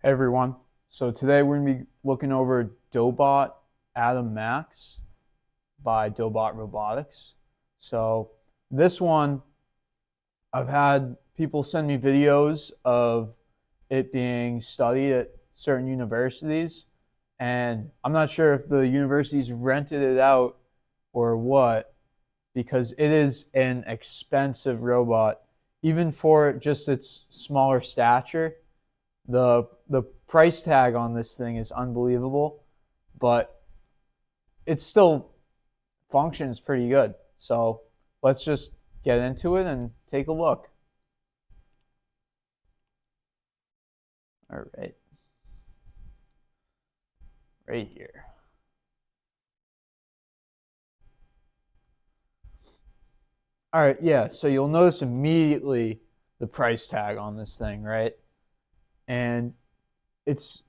Hey everyone. So today we're going to be looking over Dobot Atom Max by Dobot Robotics. So this one, I've had people send me videos of it being studied at certain universities, and I'm not sure if the universities rented it out or what, because it is an expensive robot, even for just its smaller stature. The price tag on this thing is unbelievable, but it still functions pretty good. So let's just get into it and take a look. All right, right here. All right, yeah, so you'll notice immediately the price tag on this thing, right? And it's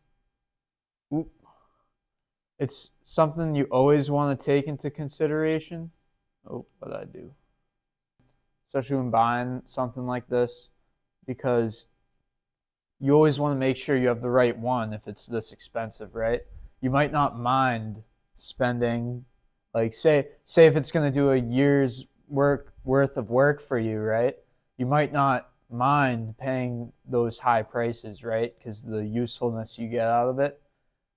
it's something you always want to take into consideration. Oh, what did I do? Especially when buying something like this, because you always want to make sure you have the right one if it's this expensive, right? You might not mind spending, like, say if it's going to do a year's worth of work for you, right? You might not mind paying those high prices, right? Because the usefulness you get out of it.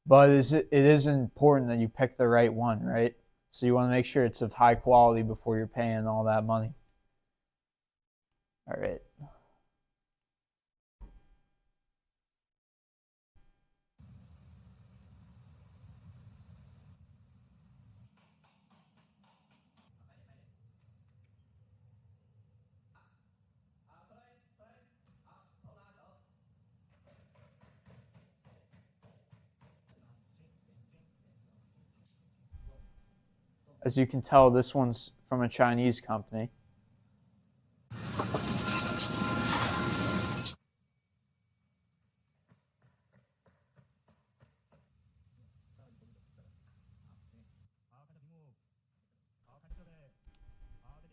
But it is important that you pick the right one, right? So you want to make sure it's of high quality before you're paying all that money. All right. As you can tell, this one's from a Chinese company.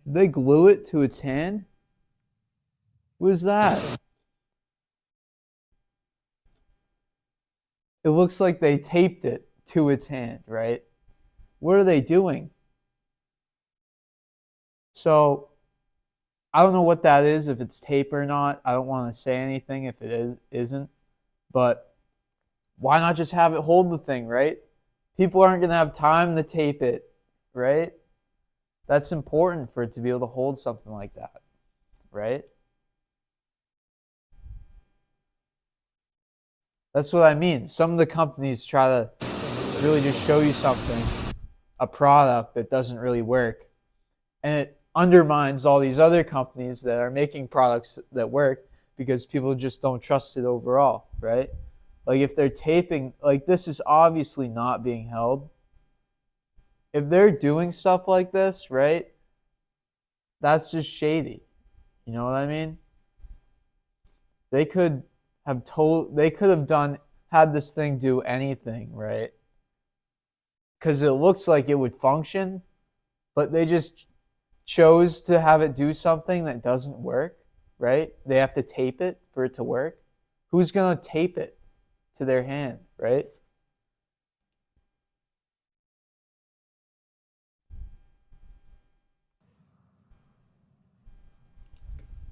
Did they glue it to its hand? What is that? It looks like they taped it to its hand, right? What are they doing? So I don't know what that is, if it's tape or not. I don't want to say anything if isn't. But why not just have it hold the thing, right? People aren't going to have time to tape it, right? That's important for it to be able to hold something like that, right? That's what I mean. Some of the companies try to really just show you something, a product that doesn't really work, and it undermines all these other companies that are making products that work because people just don't trust it overall, right? Like if they're taping, like this is obviously not being held. If they're doing stuff like this, right, that's just shady. You know what I mean? They could they could have had this thing do anything, right? Because it looks like it would function, but they just chose to have it do something that doesn't work, right? They have to tape it for it to work. Who's going to tape it to their hand, right?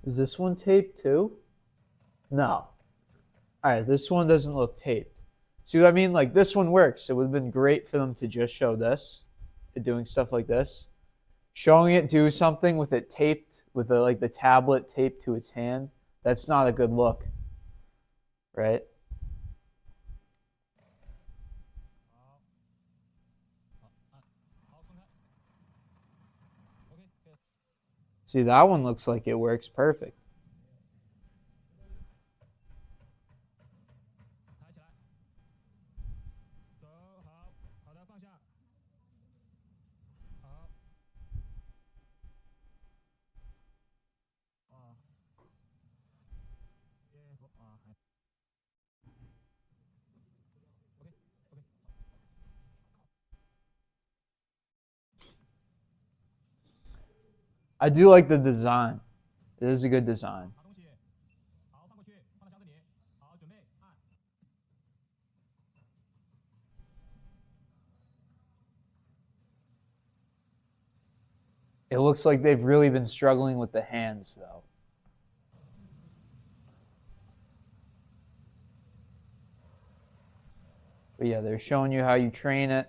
Is this one taped too? No. All right, this one doesn't look taped. See what I mean? Like this one works. It would have been great for them to just show this, doing stuff like this. Showing it do something with it taped, with like the tablet taped to its hand, that's not a good look, right? See, that one looks like it works perfect. I do like the design. It is a good design. It looks like they've really been struggling with the hands, though. But yeah, they're showing you how you train it.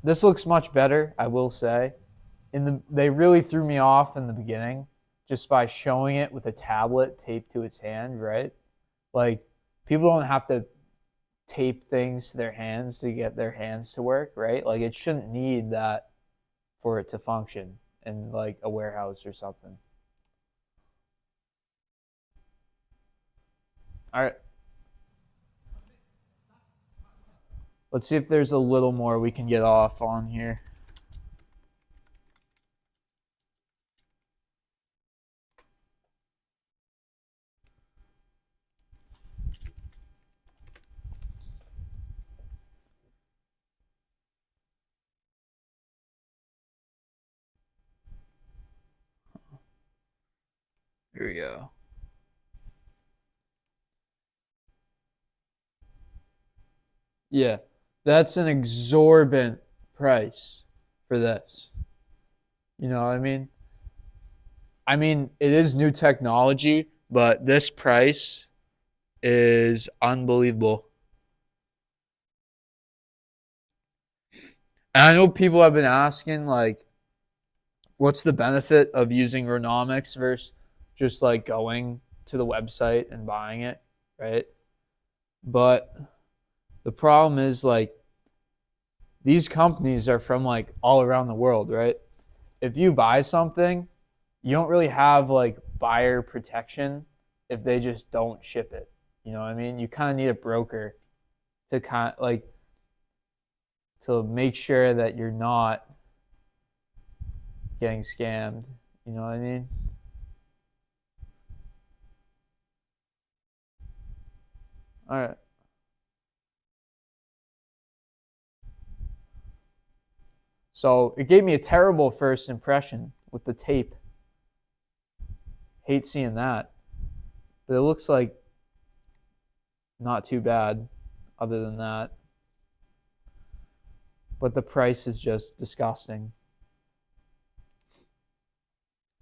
This looks much better, I will say. They really threw me off in the beginning just by showing it with a tablet taped to its hand, right? Like, people don't have to tape things to their hands to get their hands to work, right? Like, it shouldn't need that for it to function in like a warehouse or something. All right. Let's see if there's a little more we can get off on here. Here we go. Yeah, that's an exorbitant price for this. You know what I mean? I mean, it is new technology, but this price is unbelievable. And I know people have been asking, like, what's the benefit of using Ronomics versus just like going to the website and buying it, right? But the problem is, like, these companies are from like all around the world, right? If you buy something, you don't really have like buyer protection if they just don't ship it. You know what I mean? You kind of need a broker to kind of like to make sure that you're not getting scammed. You know what I mean? All right. So it gave me a terrible first impression with the tape. Hate seeing that. But it looks like not too bad other than that. But the price is just disgusting.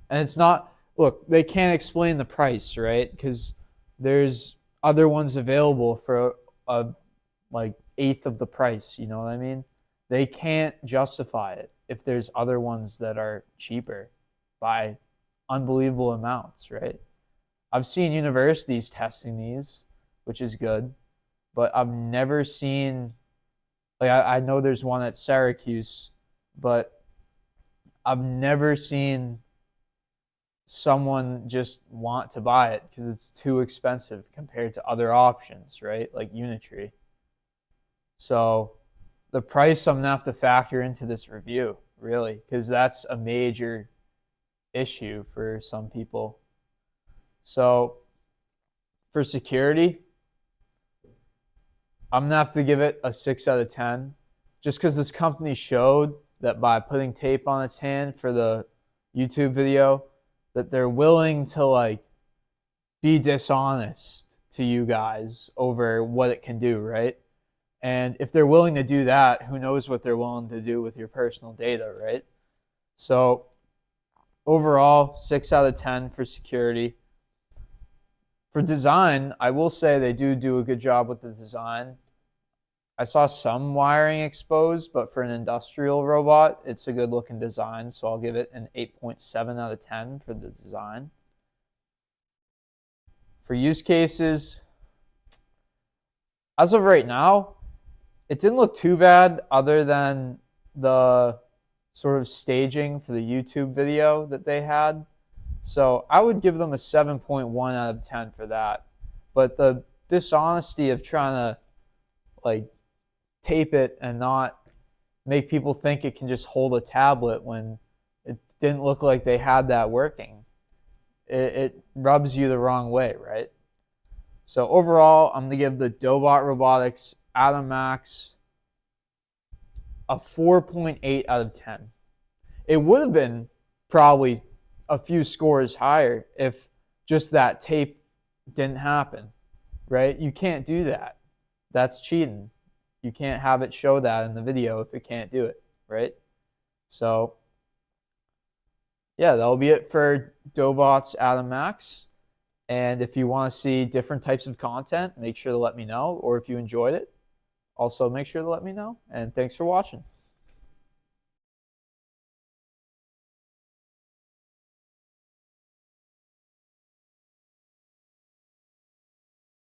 And it's not, look, they can't explain the price, right? Because there's other ones available for a like eighth of the price, you know what I mean? They can't justify it if there's other ones that are cheaper by unbelievable amounts, right? I've seen universities testing these, which is good, but I've never seen, like, I know there's one at Syracuse, but I've never seen someone just want to buy it because it's too expensive compared to other options, right? Like Unitree. So the price I'm gonna have to factor into this review, really, because that's a major issue for some people. So for security, I'm gonna have to give it a 6 out of 10, just because this company showed that by putting tape on its hand for the YouTube video, that they're willing to like be dishonest to you guys over what it can do, right? And if they're willing to do that, who knows what they're willing to do with your personal data, right? So overall, 6 out of 10 for security. For design, I will say they do a good job with the design. I saw some wiring exposed, but for an industrial robot, it's a good looking design, so I'll give it an 8.7 out of 10 for the design. For use cases, as of right now, it didn't look too bad other than the sort of staging for the YouTube video that they had. So I would give them a 7.1 out of 10 for that. But the dishonesty of trying to like tape it and not make people think it can just hold a tablet when it didn't look like they had that working, it rubs you the wrong way, right? So overall, I'm going to give the Dobot Robotics Atom Max a 4.8 out of 10. It would have been probably a few scores higher if just that tape didn't happen, right? You can't do that. That's cheating. You can't have it show that in the video if it can't do it, right? So yeah, that'll be it for Dobot's Atom Max. And if you want to see different types of content, make sure to let me know. Or if you enjoyed it, also make sure to let me know. And thanks for watching.